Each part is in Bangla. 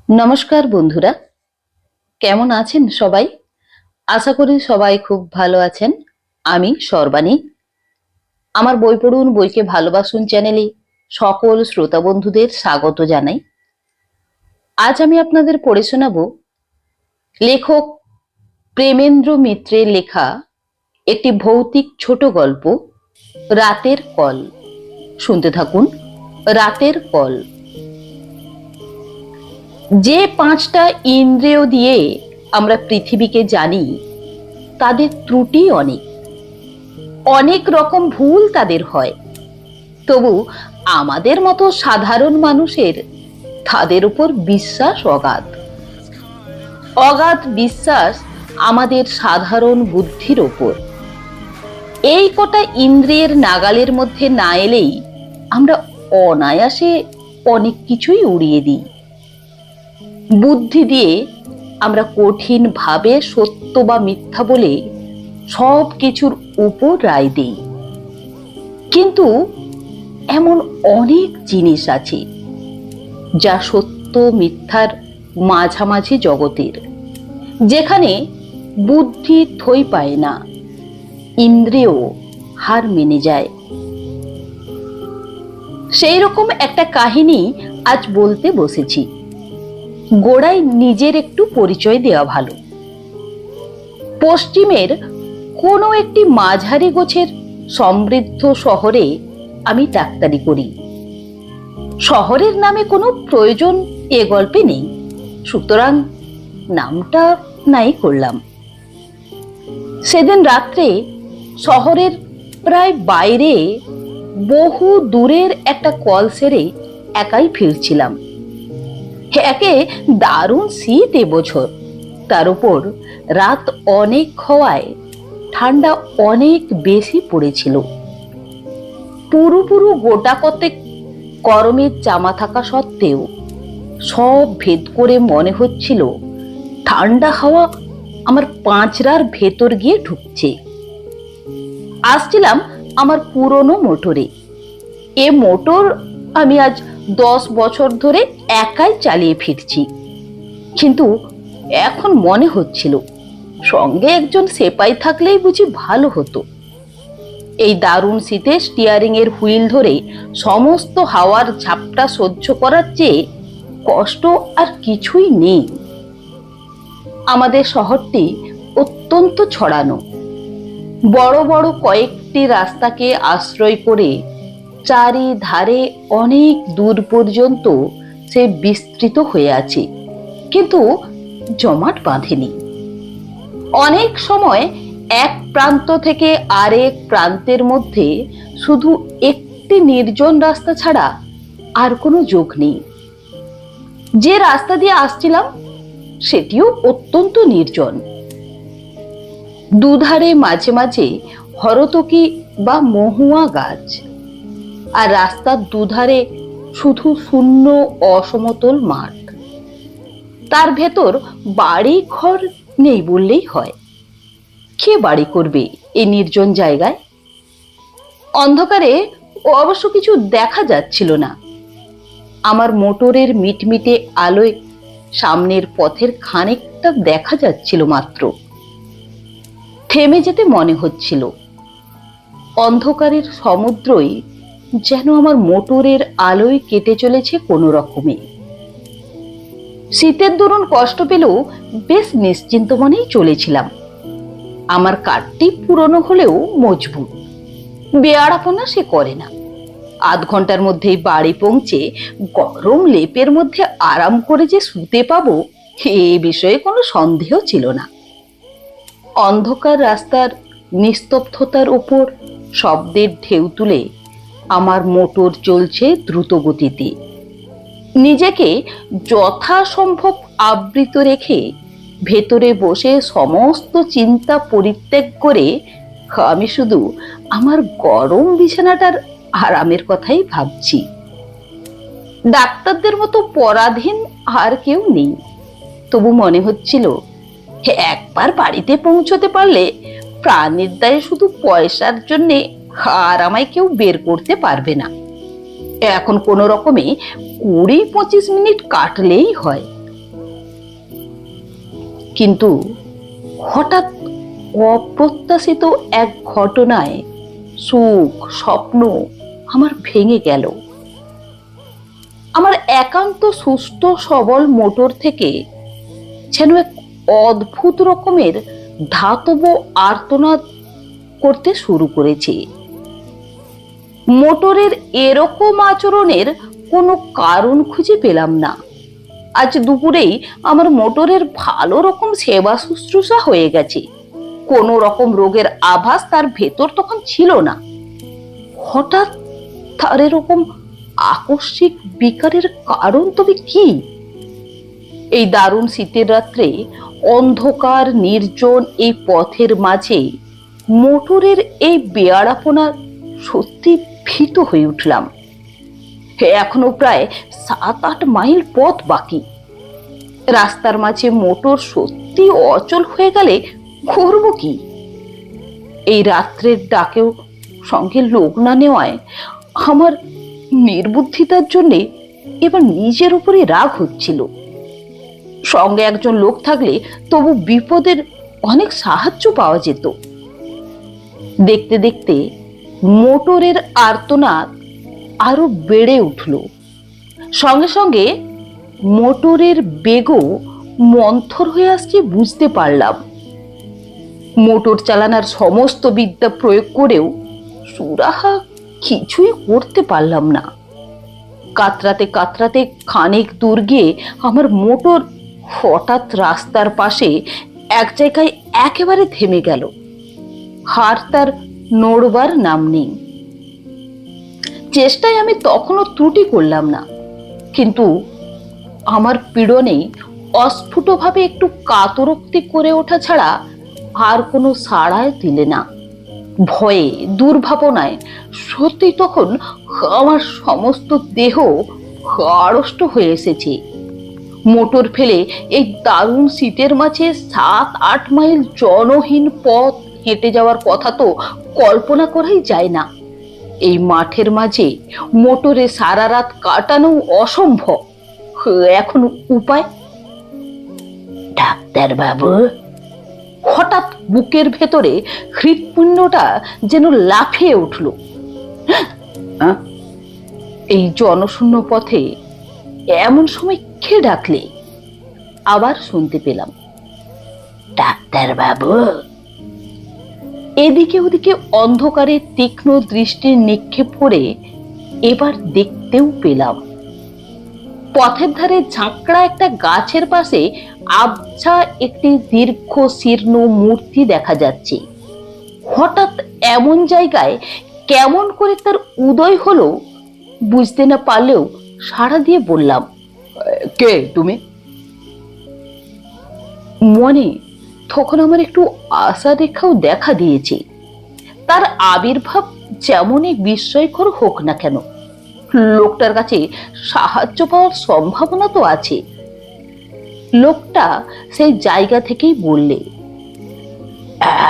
নমস্কার বন্ধুরা, কেমন আছেন সবাই? আশা করি সবাই খুব ভালো আছেন। আমি সর্বাণী। আমার বই পড়ুন বইকে ভালোবাসুন চ্যানেলে সকল শ্রোতা বন্ধুদের স্বাগত জানাই। আজ আমি আপনাদের পড়ে শোনাবো লেখক প্রেমেন্দ্র মিত্রের লেখা একটি ভৌতিক ছোট গল্প, রাতের কল। শুনতে থাকুন। রাতের কল। যে 5টা ইন্দ্রিয় দিয়ে আমরা পৃথিবীকে জানি, তাদের ত্রুটি অনেক, অনেক রকম ভুল তাদের হয়। তবু আমাদের মতো সাধারণ মানুষের তাদের উপর বিশ্বাস অগাধ। অগাধ বিশ্বাস আমাদের সাধারণ বুদ্ধির ওপর। এই কটা ইন্দ্রিয়ের নাগালের মধ্যে না এলেই আমরা অনায়াসে অনেক কিছুই উড়িয়ে দিই। বুদ্ধি দিয়ে আমরা কঠিন ভাবে সত্য বা মিথ্যা বলে সব কিছুর উপর রায় দিই। কিন্তু এমন অনেক জিনিস আছে যা সত্য মিথ্যার মাঝামাঝি জগতের, যেখানে বুদ্ধি থই পায় না, ইন্দ্রিয় হার মেনে যায়। সেই রকম একটা কাহিনী আজ বলতে বসেছি। গোড়ায় নিজের একটু পরিচয় দেওয়া ভালো। পশ্চিমের কোনো একটি মাঝারি গোছের সমৃদ্ধ শহরে আমি ডাক্তারি করি। শহরের নামে কোনো প্রয়োজন এ গল্পে নেই, সুতরাং নামটা নাই করলাম। সেদিন রাত্রে শহরের প্রায় বাইরে বহু দূরের একটা কল সেরে একাই ফিরছিলাম। একে দারুণ শীত এবছর, তার উপর রাত অনেক হওয়ায় ঠান্ডা অনেক বেশি পড়েছিল। পুরো গোটা কতেক গরমের জামা থাকা সত্ত্বেও সব ভেদ করে মনে হচ্ছিল ঠান্ডা হাওয়া আমার পাঁচরার ভেতর গিয়ে ঢুকছে। আসছিলাম আমার পুরনো মোটরে। এ মোটর আমি আজ 10 বছর ধরে একাই চালিয়ে ফিরছি। কিন্তু এখন মনে হচ্ছিল সঙ্গে একজন সেপাই থাকলেই বুঝি ভালো হতো। এই দারুণ শীতে স্টিয়ারিং এর হুইল ধরে সমস্ত হাওয়ার ঝাপটা সহ্য করার চেয়ে কষ্ট আর কিছুই নেই। আমাদের শহরটি অত্যন্ত ছড়ানো। বড় বড় কয়েকটি রাস্তাকে আশ্রয় করে চারিধারে অনেক দূর পর্যন্ত সে বিস্তৃত হয়ে আছে, কিন্তু জমাট বাঁধেনি। অনেক সময় এক প্রান্ত থেকে আরেক প্রান্তের মধ্যে শুধু একটি নির্জন রাস্তা ছাড়া আর কোনো যোগ নেই। যে রাস্তা দিয়ে আসছিলাম সেটিও অত্যন্ত নির্জন। দুধারে মাঝে মাঝে হরতকি বা মহুয়া গাছ, আর রাস্তার দুধারে শুধু শূন্য অসমতল মাঠ। তার ভেতর বাড়ি ঘর নেই বললেই হয়। কে বাড়ি করবে এই নির্জন জায়গায়? অন্ধকারে অবশ্য কিছু দেখা যাচ্ছিল না। আমার মোটরের মিটমিটে আলোয় সামনের পথের খানিকটা দেখা যাচ্ছিল মাত্র। থেমে যেতে মনে হচ্ছিল। অন্ধকারের সমুদ্রই যেন আমার মোটরের আলোয় কেটে চলেছে কোনো রকমে। শীতের দরুন কষ্ট পেলেও বেশ নিশ্চিন্ত মনেই চলেছিলাম। আমার কাঠটি পুরনো হলেও মজবুত, বেয়াড়াপনা সে করে না। আধ ঘন্টার মধ্যেই বাড়ি পৌঁছে গরম লেপের মধ্যে আরাম করে যে শুতে পাবো এ বিষয়ে কোনো সন্দেহ ছিল না। অন্ধকার রাস্তার নিস্তব্ধতার ওপর শব্দের ঢেউ তুলে আমার মোটর চলছে দ্রুত গতিতে। নিজেকে যথাসম্ভব আবৃত রেখে ভেতরে বসে সমস্ত চিন্তা পরিত্যাগ করে আমি শুধু আমার গরম বিছানাটার আরামের কথাই ভাবছি। ডাক্তারদের মতো পরাধীন আর কেউ নেই, তবু মনে হচ্ছিল একবার বাড়িতে পৌঁছতে পারলে প্রাণের দায়ে শুধু পয়সার জন্যে আর আমায় কেউ বের করতে পারবে না। এখন কোনো রকমে 20-25 মিনিট কাটলেই হয়। কিন্তু হঠাৎ অপ্রত্যাশিত এক ঘটনায় সুখ স্বপ্ন আমার ভেঙে গেল। আমার একান্ত সুস্থ সবল মোটর থেকে যেন এক অদ্ভুত রকমের ধাতব আর্তনাদ করতে শুরু করেছে। মোটরের এরকম আচরণের কোনো কারণ খুঁজে পেলাম না। আজ দুপুরেই আমার মোটরের ভালো রকম সেবা শুশ্রূষা হয়ে গেছে, কোনো রকম রোগের আভাস তার ভেতর তখন ছিল না। হঠাৎ তার এরকম আকস্মিক বিকারের কারণ তবে কি? এই দারুণ শীতের রাত্রে অন্ধকার নির্জন এই পথের মাঝে মোটরের এই বেয়াড়াপনা সত্যি ভীত হয়ে উঠলাম। এখনো প্রায় 7-8 মাইল পথ বাকি। রাস্তার মাঝে মোটর সত্যি অচল হয়ে গেলে করব কি? এই রাত্রের ডাকেও সঙ্গে লোক না নেওয়ায় আমার নির্বুদ্ধিতার জন্যে এবার নিজের উপরে রাগ হচ্ছিল। সঙ্গে একজন লোক থাকলে তবু বিপদের অনেক সাহায্য পাওয়া যেত। দেখতে দেখতে মোটরের আর্তনাদ আরো বেড়ে উঠল। সঙ্গে সঙ্গে মোটরের বেগও মন্থর হয়ে আসছে বুঝতে পারলাম। মোটর চালানোর সমস্ত বিদ্যা প্রয়োগ করেও সুরাহা কিছুই করতে পারলাম না। কাতরাতে কাতরাতে খানিক দূর গিয়ে আমার মোটর হঠাৎ রাস্তার পাশে এক জায়গায় একেবারে থেমে গেল। হার তার নড়বার নাম নেই। চেষ্টায় আমি তখনও ত্রুটি করলাম না, কিন্তু আমার পীড়নে অস্ফুটভাবে একটু কাতরোক্তি করে ওঠা ছাড়া আর কোনো সাড়াই দিলে না। ভয়ে দুর্ভাবনায় সত্যি তখন আমার সমস্ত দেহ আড়ষ্ট হয়ে এসেছে। মোটর ফেলে এই দারুণ শীতের মাঝে 7-8 মাইল জনহীন পথ হেঁটে যাওয়ার কথা তো কল্পনা করাই যায় না। এই মাঠের মাঝে মোটরে সারা রাত কাটানো অসম্ভব। এখন উপায়? ডাক্তার বাবু, হঠাৎ বুকের ভেতরে হৃৎপিণ্ডটা যেন লাফিয়ে উঠল। এই জনশূন্য পথে এমন সময় কে ডাকলে? আবার শুনতে পেলাম, ডাক্তার বাবু। এদিকে ওদিকে অন্ধকারে তীক্ষ্ণ দৃষ্টির নিক্ষেপ করে এবার দেখতেও পেলাম পথের ধারে ঝাঁকড়া একটা গাছের পাশে আবছা একটি দীর্ঘ শীর্ণ মূর্তি দেখা যাচ্ছে। হঠাৎ এমন জায়গায় কেমন করে তার উদয় হলো বুঝতে না পারলেও সাড়া দিয়ে বললাম, কে তুমি? মনে তখন আমার একটু আশা রেখাও দেখা দিয়েছে। তার আবির্ভাব যেমনই বিস্ময়কর হোক না কেন, লোকটার কাছে সাহায্য পাওয়ার সম্ভাবনা তো আছে। লোকটা সেই জায়গা থেকেই বললে,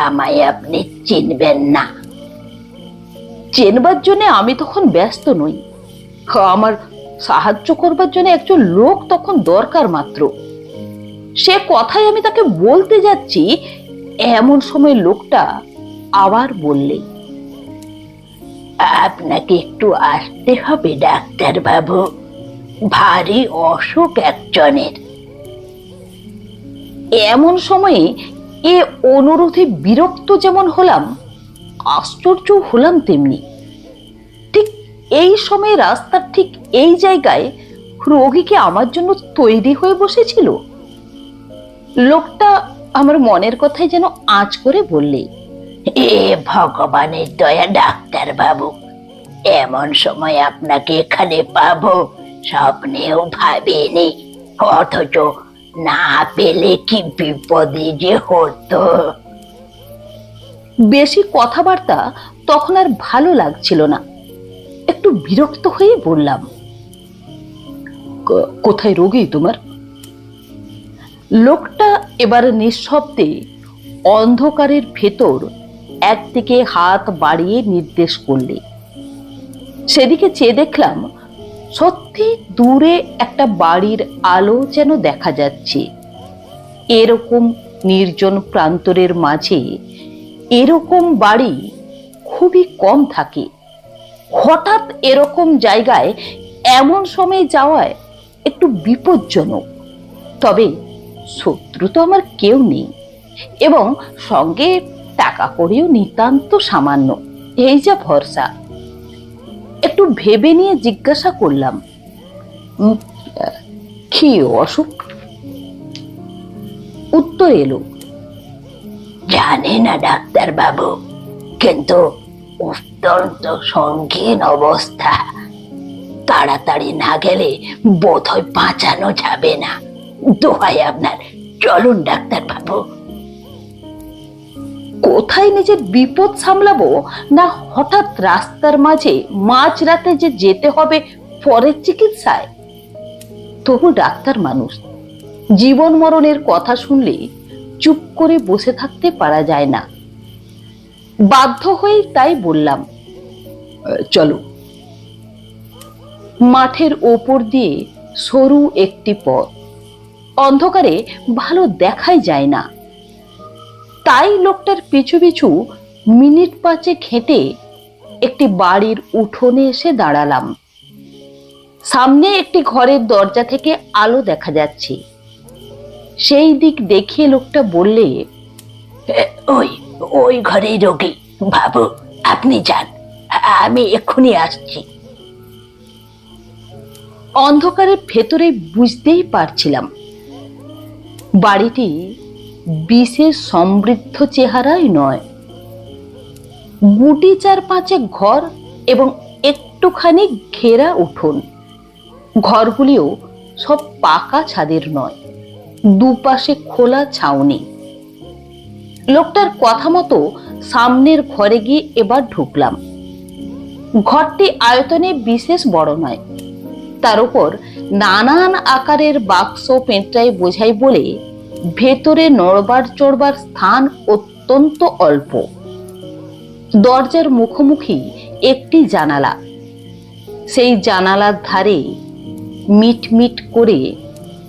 আমায় আপনি চিনবেন না? চেনবার জন্য আমি তখন ব্যস্ত নই। আমার সাহায্য করবার জন্য একজন লোক তখন দরকার মাত্র। সে কথাই আমি তাকে বলতে যাচ্ছি, এমন সময় লোকটা আবার বললে, আপনাকে একটু আসতে হবে ডাক্তার বাবু, ভারী অসুখ একজনের। এমন সময়ে এ অনুরোধে বিরক্ত যেমন হলাম, আশ্চর্য হলাম তেমনি। ঠিক এই সময় রাস্তার ঠিক এই জায়গায় রোগীকে আমার জন্য তৈরি হয়ে বসেছিল। লোকটা আমার মনের কথাই যেন আঁচ করে বললে, এ ভগবানের দয়া ডাক্তার বাবু, এমন সময় আপনাকে এখানে পাবো স্বপ্নেও ভাবিনি, অথচ না পেলে কি বিপদে যে হতো। বেশি কথাবার্তা তখন আর ভালো লাগছিল না। একটু বিরক্ত হয়ে বললাম, কোথায় রোগী তোমার? লোকটা এবার নিঃশব্দে অন্ধকারের ভেতর একদিকে হাত বাড়িয়ে নির্দেশ করলে। সেদিকে চেয়ে দেখলাম সত্যি দূরে একটা বাড়ির আলো যেন দেখা যাচ্ছে। এরকম নির্জন প্রান্তরের মাঝে এরকম বাড়ি খুবই কম থাকে। হঠাৎ এরকম জায়গায় এমন সময় যাওয়ায় একটু বিপজ্জনক। তবে শত্রু তো আমার কেউ নেই, এবং সঙ্গে টাকা কড়িও নিতান্ত সামান্য, এই যা ভরসা। একটু ভেবে নিয়ে জিজ্ঞাসা করলাম, কি অসুখ? উত্তর এলো, জানি না ডাক্তার বাবু, কিন্তু অত্যন্ত সংকীর্ণ অবস্থা। তাড়াতাড়ি না গেলে বোধহয় বাঁচানো যাবে না। দোহাই আপনার, চলুন ডাক্তার বাবু। কোথায় নিজের বিপদ সামলাবো, না হঠাৎ রাস্তার মাঝে মাঝরাতে যে যেতে হবে পরের চিকিৎসায়। তবু ডাক্তার মানুষ, জীবন মরণের কথা শুনলে চুপ করে বসে থাকতে পারা যায় না। বাধ্য হয়ে তাই বললাম, চলো। মাঠের ওপর দিয়ে সরু একটি পথ, অন্ধকারে ভালো দেখাই যায় না। তাই লোকটার পিছু পিছু মিনিট 5 হেঁটে একটি বাড়ির উঠোনে এসে দাঁড়ালাম। সামনে একটি ঘরের দরজা থেকে আলো দেখা যাচ্ছে। সেই দিক দেখিয়ে লোকটা বললে, ওই ওই ঘরেই রোগী বাবু, আপনি যান, আমি এক্ষুনি আসছি। অন্ধকারের ভেতরে বুঝতেই পারছিলাম বাড়িটি বিশেষ সমৃদ্ধ চেহারাই নয়। গুটি 4-5 ঘর এবং একটুখানি ঘেরা উঠোন। ঘরগুলিও সব পাকা ছাদের নয়, দুপাশে খোলা ছাউনি। লোকটার কথা মতো সামনের ঘরে গিয়ে এবার ঢুকলাম। ঘরটি আয়তনে বিশেষ বড় নয়, তার উপর নানান আকারের বাক্স পেঁচাই বোঝাই বলে ভেতরে নড়বার চড়বার স্থান অত্যন্ত অল্প। দরজার মুখোমুখি একটি জানালা, সেই জানালার ধারে মিটমিট করে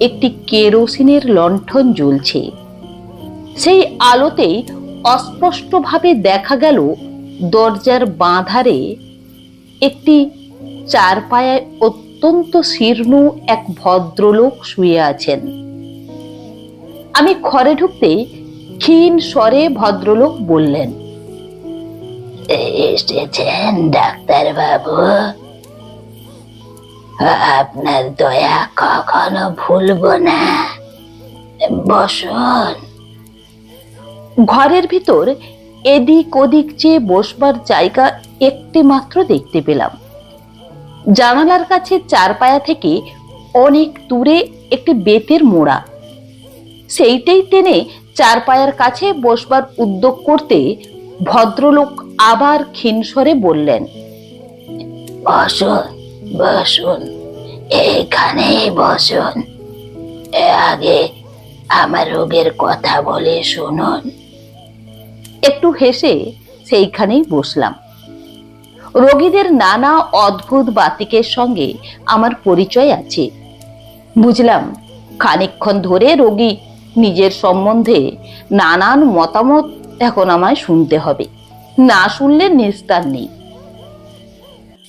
একটি কেরোসিনের লণ্ঠন জ্বলছে। সেই আলোতেই অস্পষ্টভাবে দেখা গেল দরজার বাঁ ধারে একটি 4 পায়ায় অত্যন্ত শীর্ণ এক ভদ্রলোক শুয়ে আছেন। আমি ঘরে ঢুকতে ক্ষীণ স্বরে ভদ্রলোক বললেন, এসেছেন ডাক্তার বাবু? আপনার দয়া কখনো ভুলবো না, বসুন। ঘরের ভিতর এদিক ওদিক চেয়ে বসবার জায়গা একটি মাত্র দেখতে পেলাম। জানালার কাছে 4 পায়া থেকে অনেক দূরে একটি বেতের মোড়া, সেইটাই টেনে 4 পায়ার কাছে বসবার উদ্যোগ করতে ভদ্রলোক আবার ক্ষীণস্বরে বললেন, বসুন বসুন, এখানেই বসুন। আগে আমার রোগের কথা বলে শুনুন। একটু হেসে সেইখানেই বসলাম। রোগীদের নানা অদ্ভুত বাতিকের সঙ্গে আমার পরিচয় আছে। বুঝলাম খানিকক্ষণ ধরে রোগী নিজের সম্বন্ধে নানান মতামত এখন আমায় শুনতে হবে, না শুনলে নিস্তার নেই।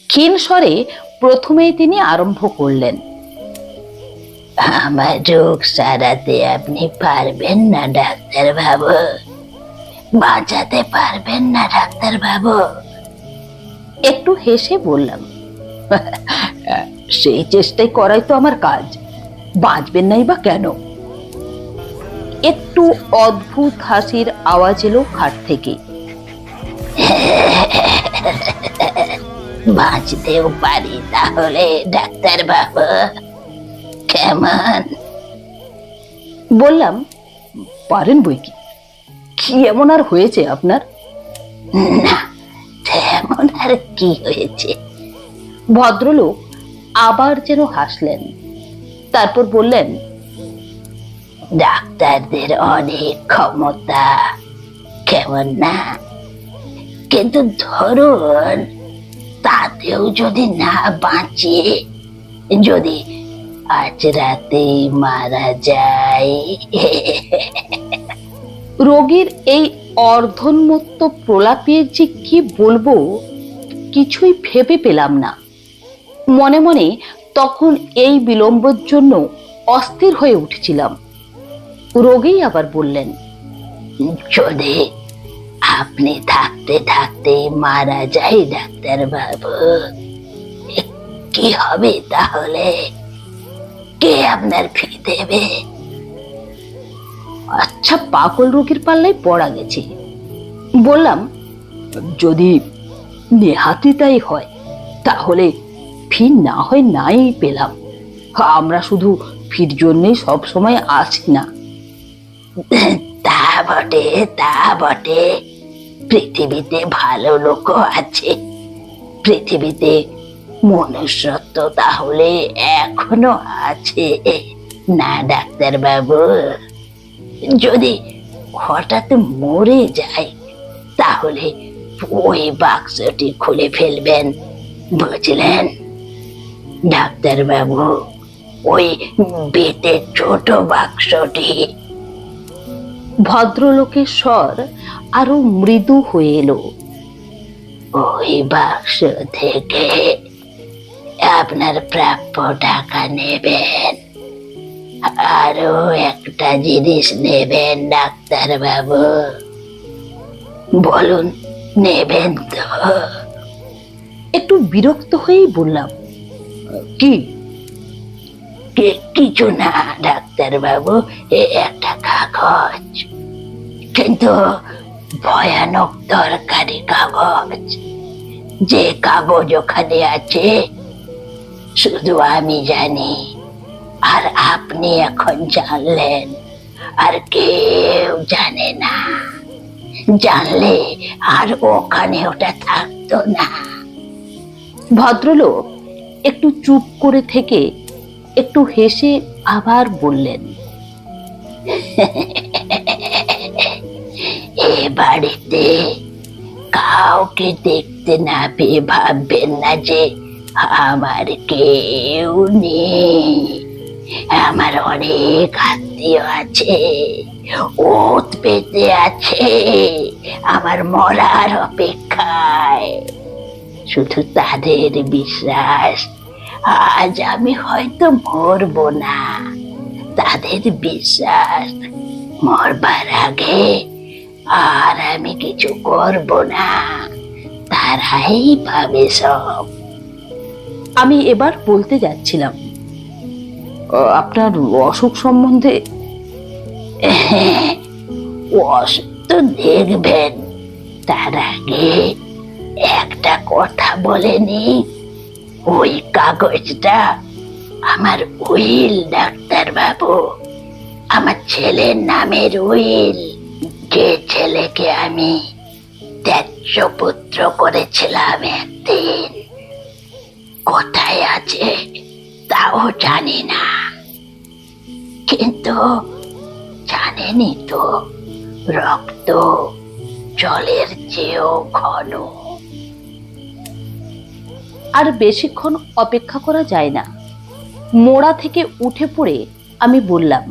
ক্ষীণ স্বরে প্রথমেই তিনি আরম্ভ করলেন, আমার রোগ সারাতে আপনি পারবেন না ডাক্তার বাবু? বাঁচাতে পারবেন না ডাক্তার বাবু? একটু হেসে বললাম, সেই চেষ্টাই করাই তো আমার কাজ, বাঁচবেন নাই বা কেন? একটু অদ্ভুত হাসির আওয়াজ এলো খাট থেকে। বাঁচতেও পারি তাহলে ডাক্তার বাবু? কেমন? বললাম, পারেন বই কি। কি এমন আর হয়েছে আপনার? না, তেমন আর কি হয়েছে। ভদ্রলোক আবার যেন হাসলেন, তারপর বললেন, ডাক্তারদের অনেক ক্ষমতা, কেমন না? কিন্তু ধরুন তাতেও যদি না বাঁচে, যদি আজ রাতেই মারা যায়, রোগীর এই অর্ধন্মত্ত প্রলাপের যে কি বলবো কিছুই ভেবে পেলাম না। মনে মনে তখন এই বিলম্বের জন্য অস্থির হয়ে উঠেছিলাম। রোগী আবার বললেন, যদি আপনি থাকতে থাকতে মারা যাই ডাক্তার বাবু, কি হবে তাহলে? কে আপনার ফি দেবে? আচ্ছা, পাগল রোগীর পাল্লায় পড়া গেছে। বললাম, যদি নেহাতি তাই হয় তাহলে ফি না হয় নাই পেলাম, আমরা শুধু ফির জন্যই সব সময় আসি না। তা বটে, তা বটে। পৃথিবীতে ভালো লোকও আছে, পৃথিবীতে মনুষ্যত্ব তাহলে এখনো আছে না ডাক্তার বাবু? যদি হঠাৎ মরে যায় তাহলে ওই বাক্সটি খুলে ফেলবেন, বুঝলেন ডাক্তার বাবু? ওই বেতের ছোট বাক্সটি। ভদ্রলোকের স্বর আরো মৃদু হয়ে এলো। ওই বাক্স থেকে আপনার প্রাপ্য টাকা নেবেন, আরো একটা জিনিস নেবেন ডাক্তার বাবু। বলুন, নেবেন তো? একটু বিরক্ত হয়েই বললাম, কি? কিছু না ডাক্তার বাবু, একটা কাগজ, কিন্তু ভয়ানক দরকারি কাগজ। যে কাগজ ওখানে আছে শুধু আমি জানি, আর আপনি এখন জানলেন, আর কেউ জানে না। জানলে আর ওখানে ওটা থাকতো না। ভদ্রলোক একটু চুপ করে থেকে একটু হেসে আবার বললেন, এ বাড়িতে কাউকে দেখতে না পেয়ে ভাববেন না যে আমার কেউ নেই। আমার অনেক আত্মীয় আছে, ওত পেতে আছে আমার মরার অপেক্ষায়। শুধু তাদের বিশ্বাস আজ আমি হয়তো মরবো না, তাদের বিশ্বাস মরবার আগে আর আমি কিছু করব না, তারাই পাবে সব। আমি এবার বলতে যাচ্ছিলাম, আপনার অসুখ সম্বন্ধে। অসুখ তো দেখবেন, তার আগে একটা কথা বলেনি। ওই কাগজটা আমার উইল ডাক্তার বাবু, আমার ছেলের নামের উইল। যে ছেলেকে আমি ত্যায্য পুত্র করেছিলাম একদিন, কোথায় আছে তাও জানি না, কিন্তু জানেনি তো রক্ত জলের চেয়েও ঘন। আর বেশিক্ষণ অপেক্ষা করা যায় না। মোড়া থেকে উঠে পড়ে আমি বললাম,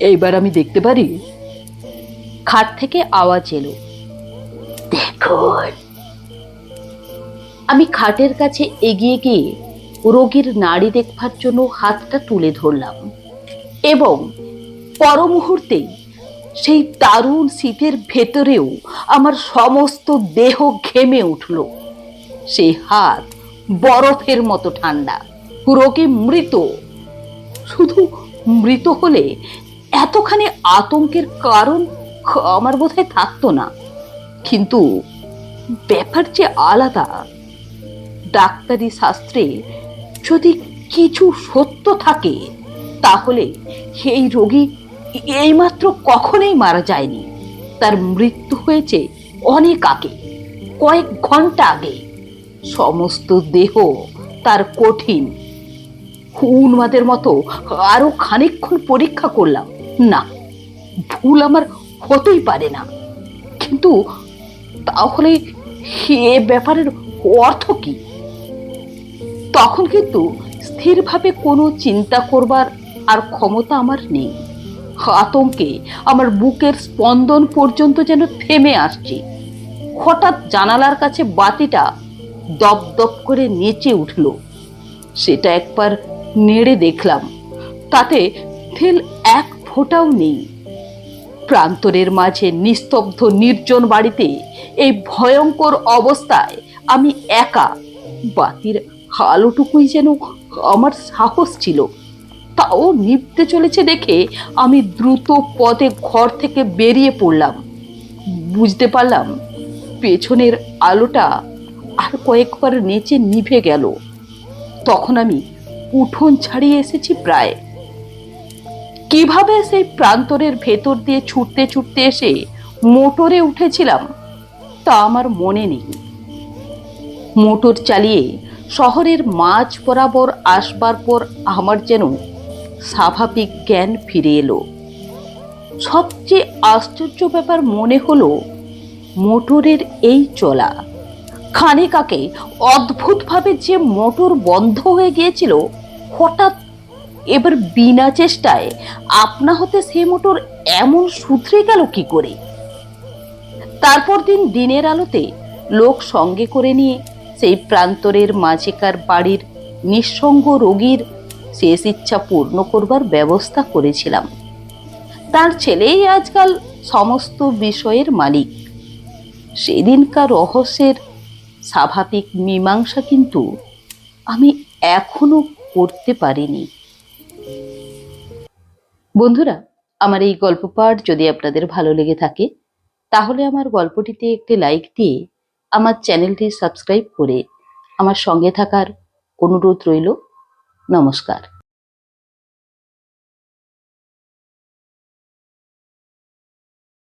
এইবার আমি দেখতে পারি? খাট থেকে আওয়াজ এলো, দেখুন। আমি খাটের কাছে এগিয়ে গিয়ে রোগীর নাড়ি দেখবার জন্য হাতটা তুলে ধরলাম, এবং পর মুহূর্তেই সেই দারুণ শীতের ভেতরেও আমার সমস্ত দেহ ঘেমে উঠল। সেই হাত বরফের মতো ঠান্ডা। রোগী মৃত। শুধু মৃত হলে এতখানি আতঙ্কের কারণ আমার বোধহয় থাকতো না, কিন্তু ব্যাপার যে আলাদা। ডাক্তারি শাস্ত্রে যদি কিছু সত্য থাকে তাহলে এই রোগী এইমাত্র কখনোই মারা যায়নি। তার মৃত্যু হয়েছে অনেক আগে, কয়েক ঘন্টা আগে। সমস্ত দেহ তার কঠিন। উন্মাদের মতো আরো খানিকক্ষণ পরীক্ষা করলাম, না, ভুল আমার হতেই পারে না। কিন্তু তাহলে এ ব্যাপারের অর্থ কি? তখন কিন্তু স্থিরভাবে কোনো চিন্তা করবার আর ক্ষমতা আমার নেই। আতঙ্কে আমার বুকের স্পন্দন পর্যন্ত যেন থেমে আসছে। হঠাৎ জানালার কাছে বাতিটা দপ দপ করে নেচে উঠল। সেটা একবার নেড়ে দেখলাম, তাতে তেল এক ফোঁটাও নেই। প্রান্তরের মাঝে নিস্তব্ধ নির্জন বাড়িতে এই ভয়ঙ্কর অবস্থায় আমি একা। বাতির আলোটুকুই যেন আমার সাহস ছিল, তাও নিভতে চলেছে দেখে আমি দ্রুত পদে ঘর থেকে বেরিয়ে পড়লাম। বুঝতে পারলাম পেছনের আলোটা আর কয়েকবার নেচে নিভে গেল। তখন আমি উঠোন ছাড়িয়ে এসেছি প্রায়। কিভাবে সেই প্রান্তরের ভেতর দিয়ে ছুটতে ছুটতে এসে মোটরে উঠেছিলাম তা আমার মনে নেই। মোটর চালিয়ে শহরের মাঝ বরাবর আসবার পর আমার যেন স্বাভাবিক জ্ঞান ফিরে এলো। সবচেয়ে আশ্চর্য ব্যাপার মনে হলো মোটরের এই চলা। খানিক আগে অদ্ভুতভাবে যে মোটর বন্ধ হয়ে গিয়েছিল, হঠাৎ এবার বিনা চেষ্টায় আপনা হতে সে মোটর এমন শুধরে গেল কি করে? তারপর দিনের আলোতে লোক সঙ্গে করে নিয়ে সেই প্রান্তরের মাঝেকার বাড়ির নিঃসঙ্গ রোগীর শেষ ইচ্ছা পূর্ণ করবার ব্যবস্থা করেছিলাম। তার ছেলেই আজকাল সমস্ত বিষয়ের মালিক। সেদিনকার রহস্যের স্বাভাবিক মীমাংসা কিন্তু আমি এখনো করতে পারিনি। বন্ধুরা, আমার এই গল্প পাঠ যদি আপনাদের ভালো লেগে থাকে তাহলে আমার গল্পটিতে একটি লাইক দিয়ে আমার চ্যানেলটি সাবস্ক্রাইব করে আমার সঙ্গে থাকার অনুরোধ রইল। নমস্কার।